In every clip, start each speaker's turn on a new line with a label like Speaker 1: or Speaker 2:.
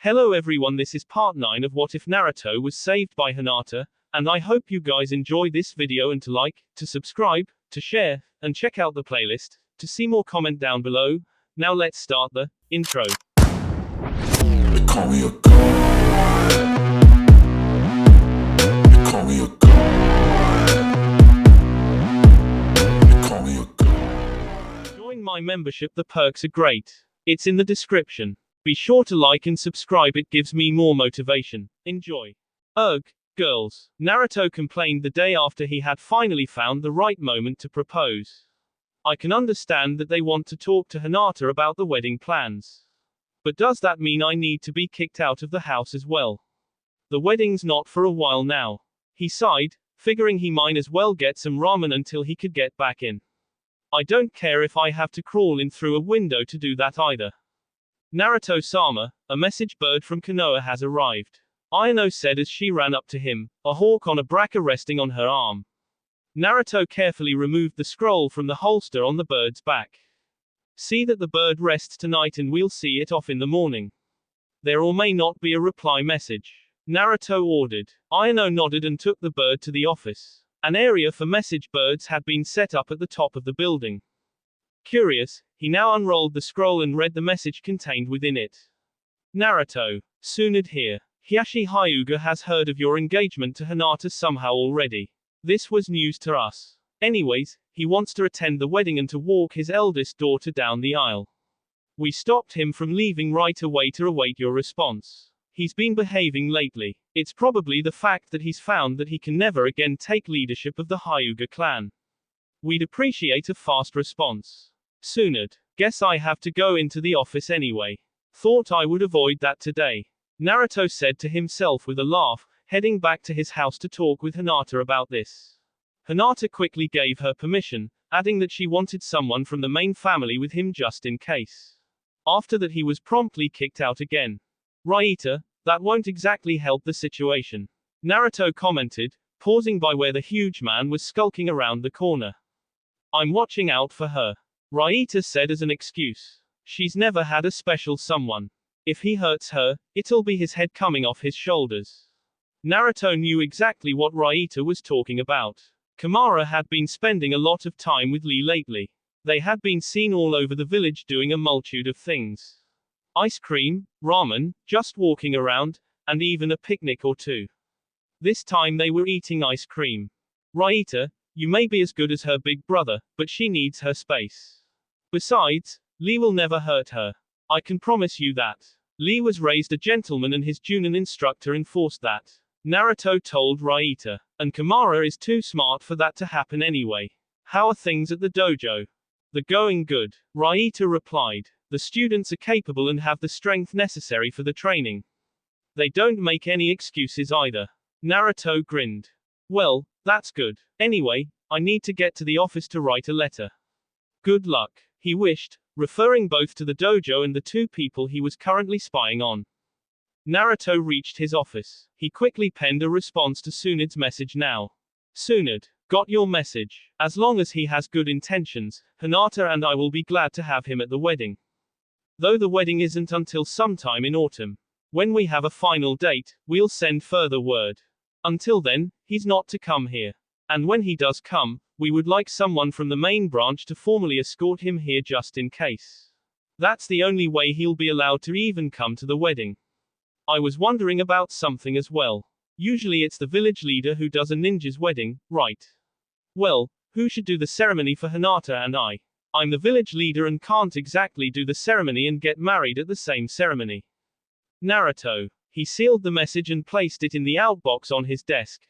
Speaker 1: Hello everyone, this is part 9 of What If Naruto Was Saved by Hinata, and I hope you guys enjoy this video and to like, to subscribe, to share, and check out the playlist, to see more comment down below. Now let's start the intro.
Speaker 2: They call me a god. They call me a god. They call me a god.
Speaker 1: Join my membership, the perks are great. It's in the description. Be sure to like and subscribe, it gives me more motivation. Enjoy. Ugh, girls. Naruto complained the day after he had finally found the right moment to propose. I can understand that they want to talk to Hinata about the wedding plans. But does that mean I need to be kicked out of the house as well? The wedding's not for a while now. He sighed, figuring he might as well get some ramen until he could get back in. I don't care if I have to crawl in through a window to do that either. Naruto-sama, a message bird from Konoha has arrived. Ayano said as she ran up to him, a hawk on a braca resting on her arm. Naruto carefully removed the scroll from the holster on the bird's back. See that the bird rests tonight and we'll see it off in the morning. There or may not be a reply message. Naruto ordered. Ayano nodded and took the bird to the office. An area for message birds had been set up at the top of the building. Curious, he now unrolled the scroll and read the message contained within it. Naruto, Tsunade here. Hiashi Hyuga has heard of your engagement to Hinata somehow already. This was news to us. Anyways, he wants to attend the wedding and to walk his eldest daughter down the aisle. We stopped him from leaving right away to await your response. He's been behaving lately. It's probably the fact that he's found that he can never again take leadership of the Hyuga clan. We'd appreciate a fast response. Tsunade, guess I have to go into the office anyway. Thought I would avoid that today. Naruto said to himself with a laugh, heading back to his house to talk with Hinata about this. Hinata quickly gave her permission, adding that she wanted someone from the main family with him just in case. After that he was promptly kicked out again. Raita, that won't exactly help the situation. Naruto commented, pausing by where the huge man was skulking around the corner. I'm watching out for her. Raita said as an excuse. She's never had a special someone. If he hurts her, it'll be his head coming off his shoulders. Naruto knew exactly what Raita was talking about. Kamara had been spending a lot of time with Lee lately. They had been seen all over the village doing a multitude of things. Ice cream, ramen, just walking around, and even a picnic or two. This time they were eating ice cream. Raita, you may be as good as her big brother, but she needs her space. Besides, Lee will never hurt her. I can promise you that. Lee was raised a gentleman and his Junin instructor enforced that. Naruto told Raita. And Kamara is too smart for that to happen anyway. How are things at the dojo? They're going good. Raita replied. The students are capable and have the strength necessary for the training. They don't make any excuses either. Naruto grinned. Well, that's good. Anyway, I need to get to the office to write a letter. Good luck, he wished, referring both to the dojo and the two people he was currently spying on. Naruto reached his office. He quickly penned a response to Tsunade's message now. Tsunade, got your message. As long as he has good intentions, Hinata and I will be glad to have him at the wedding. Though the wedding isn't until sometime in autumn. When we have a final date, we'll send further word. Until then, he's not to come here. And when he does come, we would like someone from the main branch to formally escort him here just in case. That's the only way he'll be allowed to even come to the wedding. I was wondering about something as well. Usually it's the village leader who does a ninja's wedding, right? Well, who should do the ceremony for Hinata and I? I'm the village leader and can't exactly do the ceremony and get married at the same ceremony. Naruto. He sealed the message and placed it in the outbox on his desk.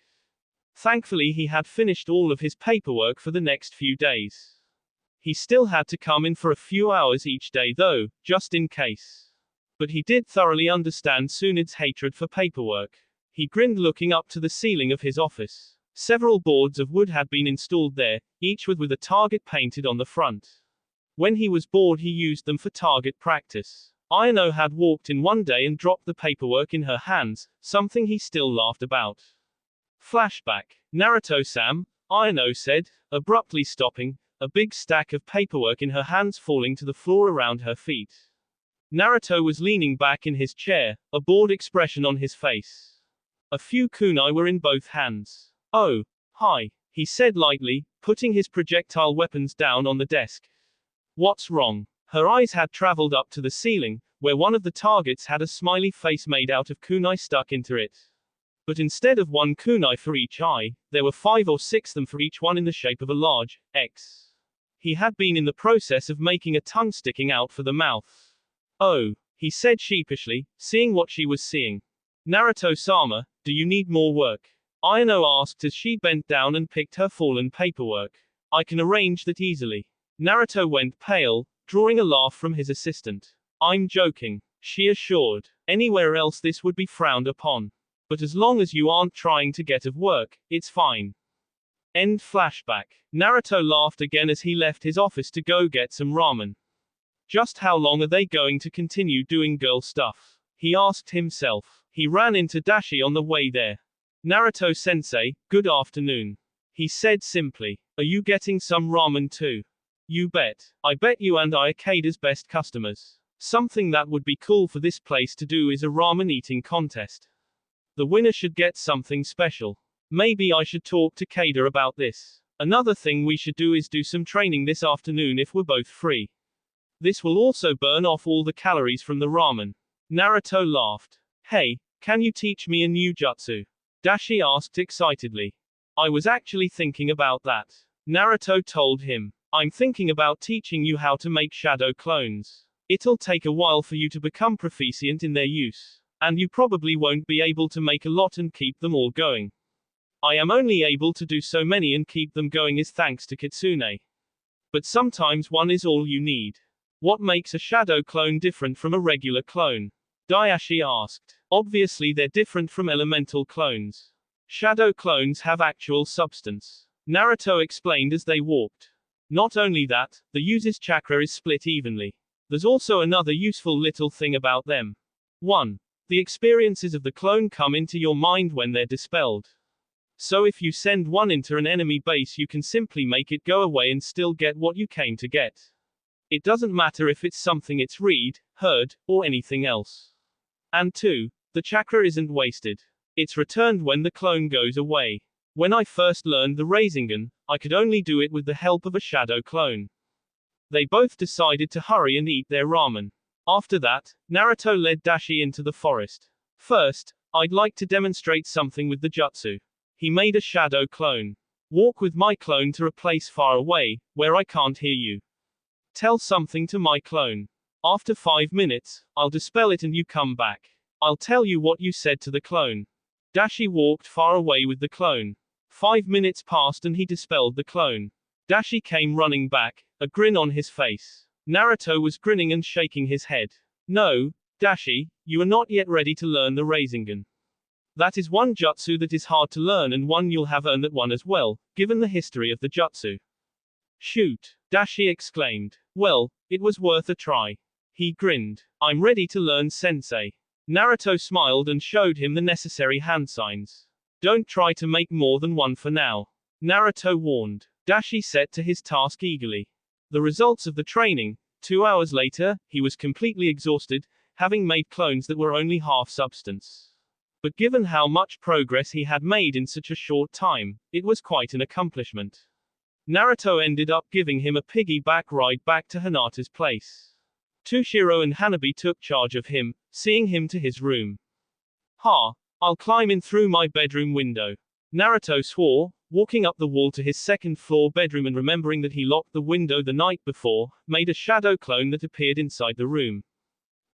Speaker 1: Thankfully he had finished all of his paperwork for the next few days. He still had to come in for a few hours each day though, just in case. But he did thoroughly understand Tsunade's hatred for paperwork. He grinned looking up to the ceiling of his office. Several boards of wood had been installed there, each with a target painted on the front. When he was bored he used them for target practice. Ayano had walked in one day and dropped the paperwork in her hands, something he still laughed about. Flashback. Naruto-san, Ayano said, abruptly stopping, a big stack of paperwork in her hands falling to the floor around her feet. Naruto was leaning back in his chair, a bored expression on his face. A few kunai were in both hands. Oh, hi, he said lightly, putting his projectile weapons down on the desk. What's wrong? Her eyes had traveled up to the ceiling, where one of the targets had a smiley face made out of kunai stuck into it. But instead of one kunai for each eye, there were 5 or 6 them for each one in the shape of a large X. He had been in the process of making a tongue sticking out for the mouth. Oh, he said sheepishly, seeing what she was seeing. Naruto-sama, do you need more work? Ayano asked as she bent down and picked her fallen paperwork. I can arrange that easily. Naruto went pale, drawing a laugh from his assistant. I'm joking, she assured. Anywhere else this would be frowned upon. But as long as you aren't trying to get of work, it's fine. End flashback. Naruto laughed again as he left his office to go get some ramen. Just how long are they going to continue doing girl stuff? He asked himself. He ran into Dashi on the way there. Naruto-sensei, good afternoon. He said simply. Are you getting some ramen too? You bet. I bet you and I are Kaida's best customers. Something that would be cool for this place to do is a ramen eating contest. The winner should get something special. Maybe I should talk to Kaida about this. Another thing we should do is do some training this afternoon if we're both free. This will also burn off all the calories from the ramen. Naruto laughed. Hey, can you teach me a new jutsu? Dashi asked excitedly. I was actually thinking about that. Naruto told him. I'm thinking about teaching you how to make shadow clones. It'll take a while for you to become proficient in their use. And you probably won't be able to make a lot and keep them all going. I am only able to do so many and keep them going is thanks to Kitsune. But sometimes one is all you need. What makes a shadow clone different from a regular clone? Dayashi asked. Obviously they're different from elemental clones. Shadow clones have actual substance. Naruto explained as they walked. Not only that, the user's chakra is split evenly. There's also another useful little thing about them. 1. The experiences of the clone come into your mind when they're dispelled. So if you send one into an enemy base you can simply make it go away and still get what you came to get. It doesn't matter if it's something it's read, heard, or anything else. And 2. The chakra isn't wasted. It's returned when the clone goes away. When I first learned the Rasengan, I could only do it with the help of a shadow clone. They both decided to hurry and eat their ramen. After that, Naruto led Dashi into the forest. First, I'd like to demonstrate something with the jutsu. He made a shadow clone. Walk with my clone to a place far away, where I can't hear you. Tell something to my clone. After 5 minutes, I'll dispel it and you come back. I'll tell you what you said to the clone. Dashi walked far away with the clone. 5 minutes passed and he dispelled the clone. Dashi came running back, a grin on his face. Naruto was grinning and shaking his head. No, Dashi, you are not yet ready to learn the Rasengan. That is one jutsu that is hard to learn and one you'll have earned that one as well, given the history of the jutsu. Shoot, Dashi exclaimed. Well, it was worth a try. He grinned. I'm ready to learn sensei. Naruto smiled and showed him the necessary hand signs. Don't try to make more than one for now. Naruto warned. Dashi set to his task eagerly. The results of the training. 2 hours later, he was completely exhausted, having made clones that were only half substance. But given how much progress he had made in such a short time, it was quite an accomplishment. Naruto ended up giving him a piggyback ride back to Hinata's place. Tushiro and Hanabi took charge of him, seeing him to his room. Ha! I'll climb in through my bedroom window. Naruto swore, walking up the wall to his second-floor bedroom and remembering that he locked the window the night before, made a shadow clone that appeared inside the room.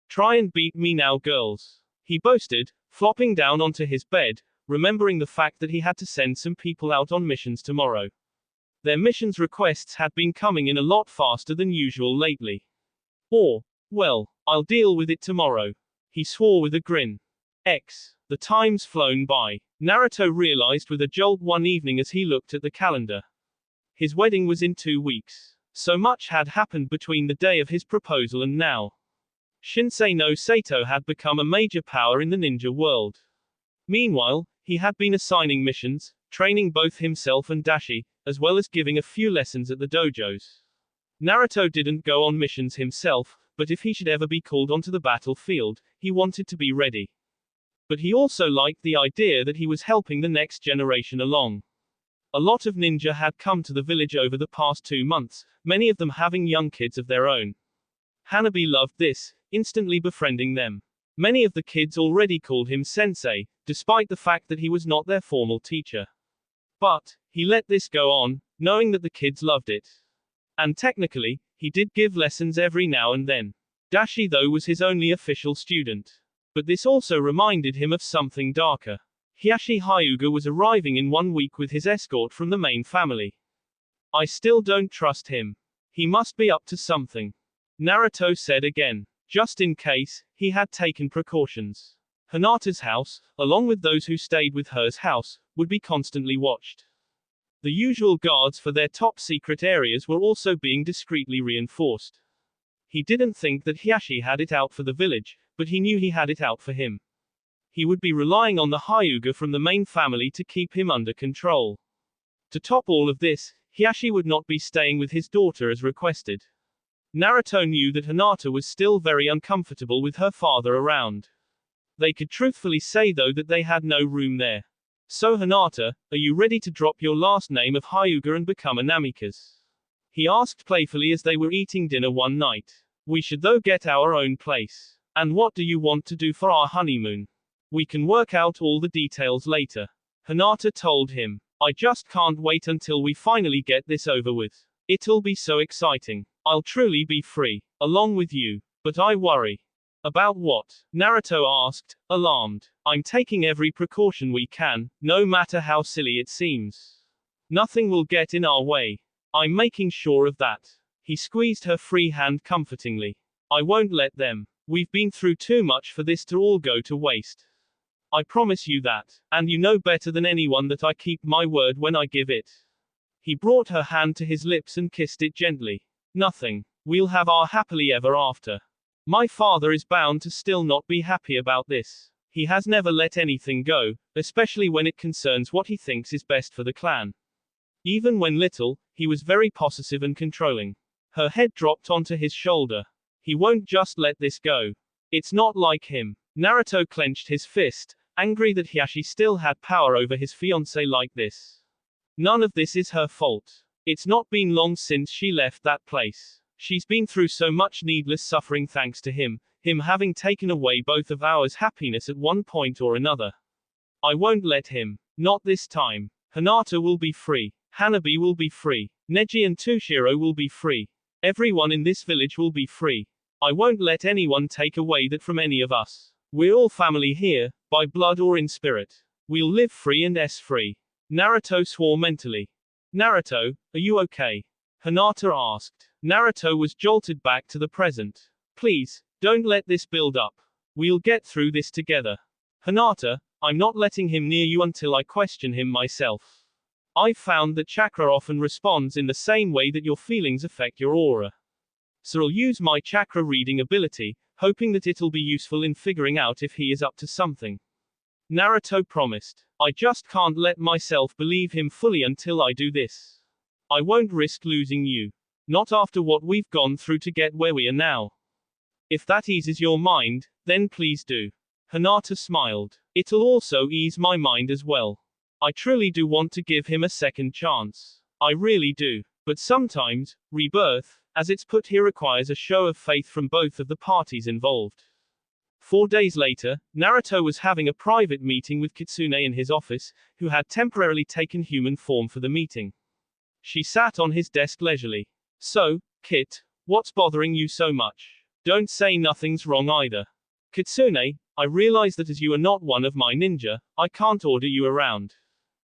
Speaker 1: Try and beat me now, girls. He boasted, flopping down onto his bed, remembering the fact that he had to send some people out on missions tomorrow. Their missions requests had been coming in a lot faster than usual lately. Or, well, I'll deal with it tomorrow. He swore with a grin. The time's flown by. Naruto realized with a jolt one evening as he looked at the calendar. His wedding was in 2 weeks. So much had happened between the day of his proposal and now. Shinsei no Sato had become a major power in the ninja world. Meanwhile, he had been assigning missions, training both himself and Dashi, as well as giving a few lessons at the dojos. Naruto didn't go on missions himself, but if he should ever be called onto the battlefield, he wanted to be ready. But he also liked the idea that he was helping the next generation along. A lot of ninja had come to the village over the past 2 months, many of them having young kids of their own. Hanabi loved this, instantly befriending them. Many of the kids already called him sensei, despite the fact that he was not their formal teacher. But he let this go on, knowing that the kids loved it. And technically, he did give lessons every now and then. Dashi though was his only official student. But this also reminded him of something darker. Hiashi Hyuga was arriving in 1 week with his escort from the main family. I still don't trust him. He must be up to something. Naruto said again. Just in case, he had taken precautions. Hinata's house, along with those who stayed with her's house, would be constantly watched. The usual guards for their top secret areas were also being discreetly reinforced. He didn't think that Hiashi had it out for the village, but he knew he had it out for him. He would be relying on the Hyuga from the main family to keep him under control. To top all of this, Hiashi would not be staying with his daughter as requested. Naruto knew that Hinata was still very uncomfortable with her father around. They could truthfully say though that they had no room there. So Hinata, are you ready to drop your last name of Hyuga and become a Namikaze? He asked playfully as they were eating dinner one night. We should though get our own place. And what do you want to do for our honeymoon? We can work out all the details later. Hinata told him. I just can't wait until we finally get this over with. It'll be so exciting. I'll truly be free. Along with you. But I worry. About what? Naruto asked, alarmed. I'm taking every precaution we can, no matter how silly it seems. Nothing will get in our way. I'm making sure of that. He squeezed her free hand comfortingly. I won't let them. We've been through too much for this to all go to waste. I promise you that. And you know better than anyone that I keep my word when I give it. He brought her hand to his lips and kissed it gently. Nothing. We'll have our happily ever after. My father is bound to still not be happy about this. He has never let anything go, especially when it concerns what he thinks is best for the clan. Even when little, he was very possessive and controlling. Her head dropped onto his shoulder. He won't just let this go. It's not like him. Naruto clenched his fist, angry that Hiashi still had power over his fiancée like this. None of this is her fault. It's not been long since she left that place. She's been through so much needless suffering thanks to him having taken away both of ours happiness at one point or another. I won't let him. Not this time. Hinata will be free. Hanabi will be free. Neji and Toshiro will be free. Everyone in this village will be free. I won't let anyone take away that from any of us. We're all family here, by blood or in spirit. We'll live free and free. Naruto swore mentally. Naruto, are you okay? Hinata asked. Naruto was jolted back to the present. Please, don't let this build up. We'll get through this together. Hinata, I'm not letting him near you until I question him myself. I've found that chakra often responds in the same way that your feelings affect your aura. So I'll use my chakra reading ability, hoping that it'll be useful in figuring out if he is up to something. Naruto promised. I just can't let myself believe him fully until I do this. I won't risk losing you. Not after what we've gone through to get where we are now. If that eases your mind, then please do. Hinata smiled. It'll also ease my mind as well. I truly do want to give him a second chance. I really do. But sometimes, rebirth, as it's put here, requires a show of faith from both of the parties involved. 4 days later, Naruto was having a private meeting with Kitsune in his office, who had temporarily taken human form for the meeting. She sat on his desk leisurely. So, Kit, what's bothering you so much? Don't say nothing's wrong either. Kitsune, I realize that as you are not one of my ninja, I can't order you around.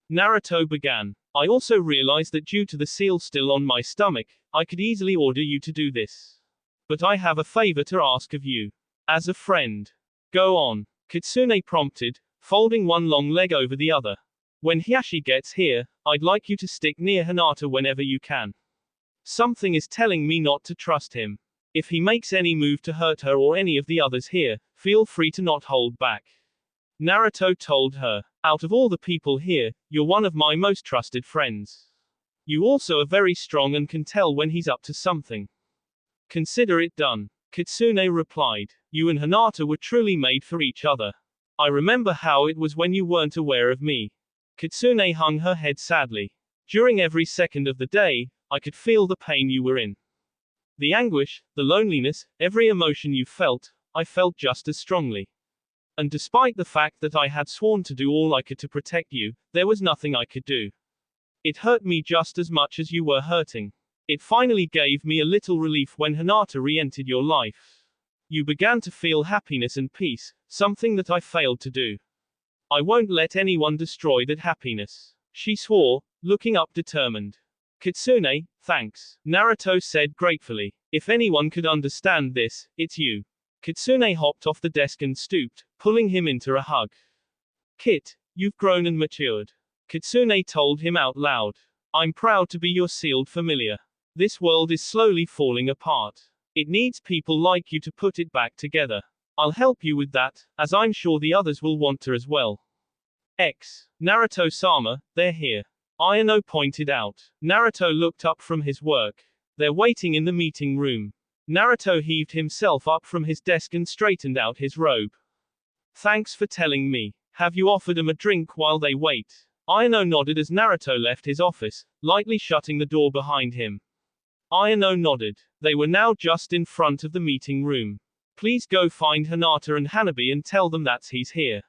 Speaker 1: Naruto began. I also realize that due to the seal still on my stomach, I could easily order you to do this. But I have a favor to ask of you. As a friend. Go on. Kitsune prompted, folding one long leg over the other. When Hiashi gets here, I'd like you to stick near Hinata whenever you can. Something is telling me not to trust him. If he makes any move to hurt her or any of the others here, feel free to not hold back. Naruto told her. Out of all the people here, you're one of my most trusted friends. You also are very strong and can tell when he's up to something. Consider it done. Kitsune replied. You and Hinata were truly made for each other. I remember how it was when you weren't aware of me. Kitsune hung her head sadly. During every second of the day, I could feel the pain you were in. The anguish, the loneliness, every emotion you felt, I felt just as strongly. And despite the fact that I had sworn to do all I could to protect you, there was nothing I could do. It hurt me just as much as you were hurting. It finally gave me a little relief when Hinata re-entered your life. You began to feel happiness and peace, something that I failed to do. I won't let anyone destroy that happiness. She swore, looking up determined. Kitsune, thanks, Naruto said gratefully. If anyone could understand this, it's you. Kitsune hopped off the desk and stooped, pulling him into a hug. Kit, you've grown and matured. Kitsune told him out loud. I'm proud to be your sealed familiar. This world is slowly falling apart. It needs people like you to put it back together. I'll help you with that, as I'm sure the others will want to as well. Naruto-sama, they're here. Ayano pointed out. Naruto looked up from his work. They're waiting in the meeting room. Naruto heaved himself up from his desk and straightened out his robe. Thanks for telling me. Have you offered them a drink while they wait? Ayano nodded as Naruto left his office, lightly shutting the door behind him. Ayano nodded. They were now just in front of the meeting room. Please go find Hinata and Hanabi and tell them that he's here.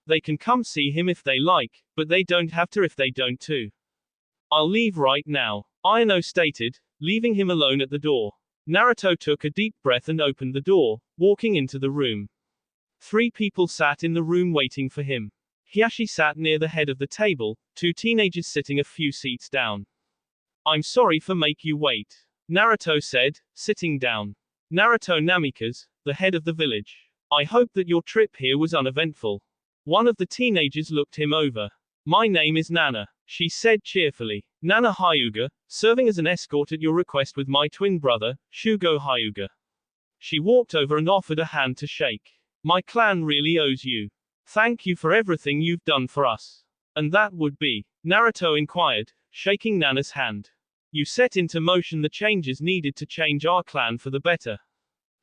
Speaker 1: They can come see him if they like, but they don't have to if they don't too. I'll leave right now, Ayano stated, leaving him alone at the door. Naruto took a deep breath and opened the door, walking into the room. 3 people sat in the room waiting for him. Hiyashi sat near the head of the table, 2 teenagers sitting a few seats down. I'm sorry for make you wait, Naruto said, sitting down. Naruto Namikaze, the head of the village. I hope that your trip here was uneventful. One of the teenagers looked him over. My name is Nana, she said cheerfully. Nana Hyuga, serving as an escort at your request with my twin brother, Shugo Hyuga. She walked over and offered a hand to shake. My clan really owes you. Thank you for everything you've done for us. And that would be? Naruto inquired, shaking Nana's hand. You set into motion the changes needed to change our clan for the better.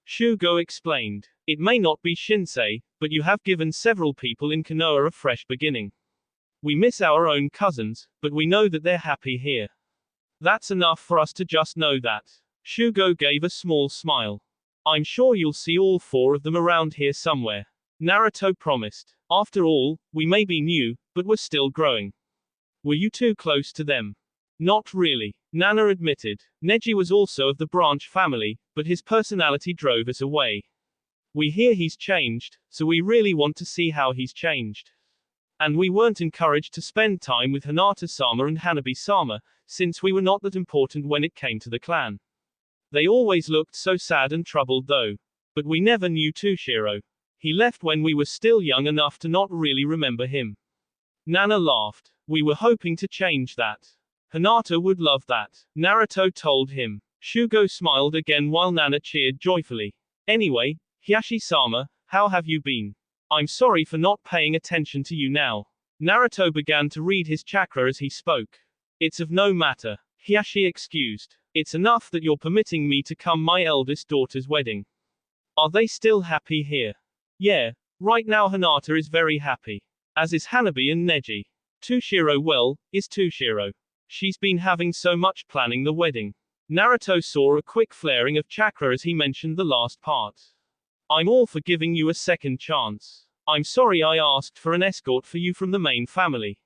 Speaker 1: Shugo explained. It may not be Shinsei, but you have given several people in Konoha a fresh beginning. We miss our own cousins, but we know that they're happy here. That's enough for us to just know that. Shugo gave a small smile. I'm sure you'll see all 4 of them around here somewhere. Naruto promised. After all, we may be new, but we're still growing. Were you too close to them? Not really, Nana admitted. Neji was also of the branch family, but his personality drove us away. We hear he's changed, so we really want to see how he's changed. And we weren't encouraged to spend time with Hinata-sama and Hanabi-sama, since we were not that important when it came to the clan. They always looked so sad and troubled though. But we never knew Toshiro. He left when we were still young enough to not really remember him. Nana laughed. We were hoping to change that. Hinata would love that, Naruto told him. Shugo smiled again while Nana cheered joyfully. Anyway, Hiyashi-sama, how have you been? I'm sorry for not paying attention to you now. Naruto began to read his chakra as he spoke. It's of no matter, Hiyashi excused. It's enough that you're permitting me to come my eldest daughter's wedding. Are they still happy here? Yeah, right now Hinata is very happy. As is Hanabi and Neji. Toshiro is Toshiro. She's been having so much planning the wedding. Naruto saw a quick flaring of chakra as he mentioned the last part. I'm all for giving you a second chance. I'm sorry I asked for an escort for you from the main family.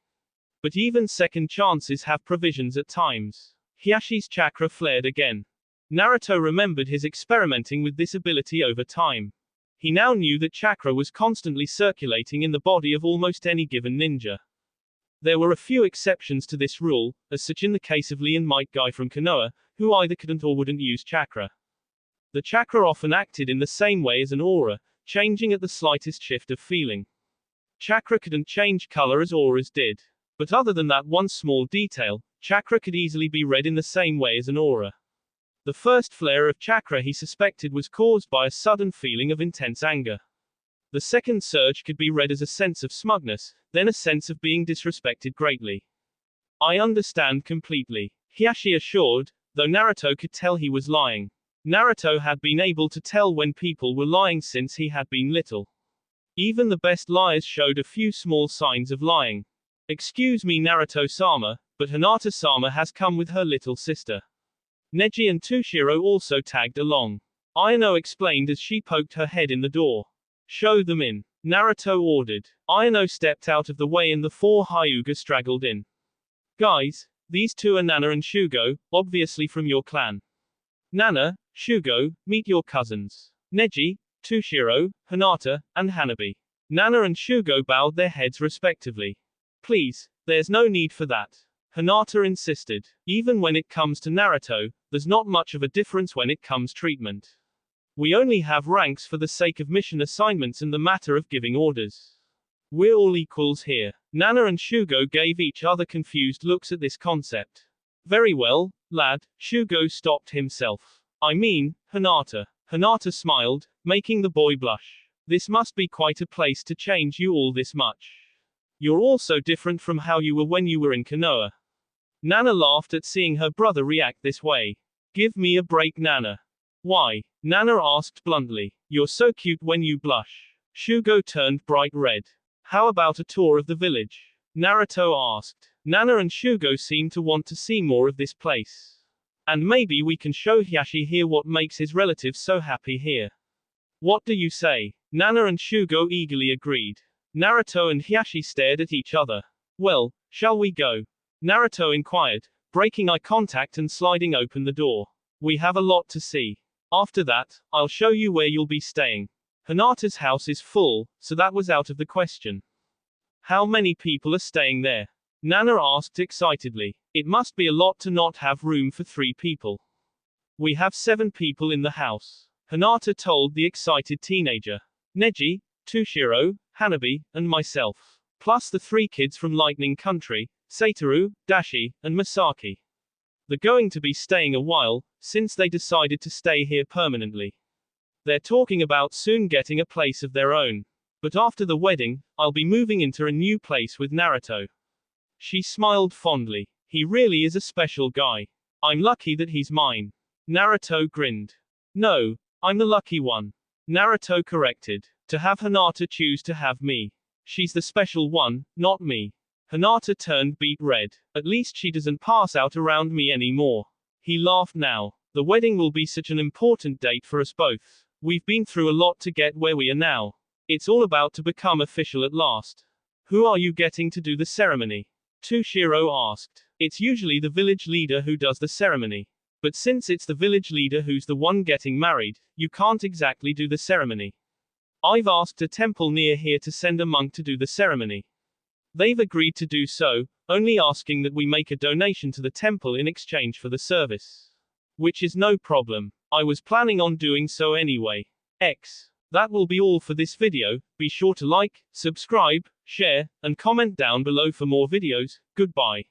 Speaker 1: But even second chances have provisions at times. Hiyashi's chakra flared again. Naruto remembered his experimenting with this ability over time. He now knew that chakra was constantly circulating in the body of almost any given ninja. There were a few exceptions to this rule, as such in the case of Lee and Might Guy from Konoha, who either couldn't or wouldn't use chakra. The chakra often acted in the same way as an aura, changing at the slightest shift of feeling. Chakra couldn't change color as auras did. But other than that one small detail, chakra could easily be read in the same way as an aura. The first flare of chakra he suspected was caused by a sudden feeling of intense anger. The second surge could be read as a sense of smugness, then a sense of being disrespected greatly. I understand completely, Hiyashi assured, though Naruto could tell he was lying. Naruto had been able to tell when people were lying since he had been little. Even the best liars showed a few small signs of lying. Excuse me Naruto-sama, but Hinata-sama has come with her little sister. Neji and Toshiro also tagged along. Ayano explained as she poked her head in the door. Show them in, Naruto ordered. Ayano stepped out of the way and the four Hyuga straggled in. Guys, these two are Nana and Shugo, obviously from your clan. Nana, Shugo, meet your cousins. Neji, Toshiro, Hinata, and Hanabi. Nana and Shugo bowed their heads respectively. Please, there's no need for that. Hinata insisted. Even when it comes to Naruto, there's not much of a difference when it comes treatment. We only have ranks for the sake of mission assignments and the matter of giving orders. We're all equals here. Nana and Shugo gave each other confused looks at this concept. Very well, lad, Shugo stopped himself. I mean, Hinata. Hinata smiled, making the boy blush. This must be quite a place to change you all this much. You're all so different from how you were when you were in Konoha. Nana laughed at seeing her brother react this way. Give me a break, Nana. Why? Nana asked bluntly. You're so cute when you blush. Shugo turned bright red. How about a tour of the village? Naruto asked. Nana and Shugo seemed to want to see more of this place. And maybe we can show Hiashi here what makes his relatives so happy here. What do you say? Nana and Shugo eagerly agreed. Naruto and Hiashi stared at each other. Well, shall we go? Naruto inquired, breaking eye contact and sliding open the door. We have a lot to see. After that, I'll show you where you'll be staying. Hinata's house is full, so that was out of the question. How many people are staying there? Nana asked excitedly. It must be a lot to not have room for 3 people. We have 7 people in the house, Hinata told the excited teenager. Neji, Toshiro, Hanabi, and myself. Plus the 3 kids from Lightning Country, Satoru, Dashi, and Masaki. They're going to be staying a while, since they decided to stay here permanently. They're talking about soon getting a place of their own. But after the wedding, I'll be moving into a new place with Naruto. She smiled fondly. He really is a special guy. I'm lucky that he's mine. Naruto grinned. No, I'm the lucky one. Naruto corrected. To have Hinata choose to have me. She's the special one, not me. Hinata turned beet red. At least she doesn't pass out around me anymore. He laughed now. The wedding will be such an important date for us both. We've been through a lot to get where we are now. It's all about to become official at last. Who are you getting to do the ceremony? Toshiro asked. It's usually the village leader who does the ceremony. But since it's the village leader who's the one getting married, you can't exactly do the ceremony. I've asked a temple near here to send a monk to do the ceremony. They've agreed to do so, only asking that we make a donation to the temple in exchange for the service. Which is no problem. I was planning on doing so anyway. That will be all for this video. Be sure to like, subscribe, share, and comment down below for more videos. Goodbye.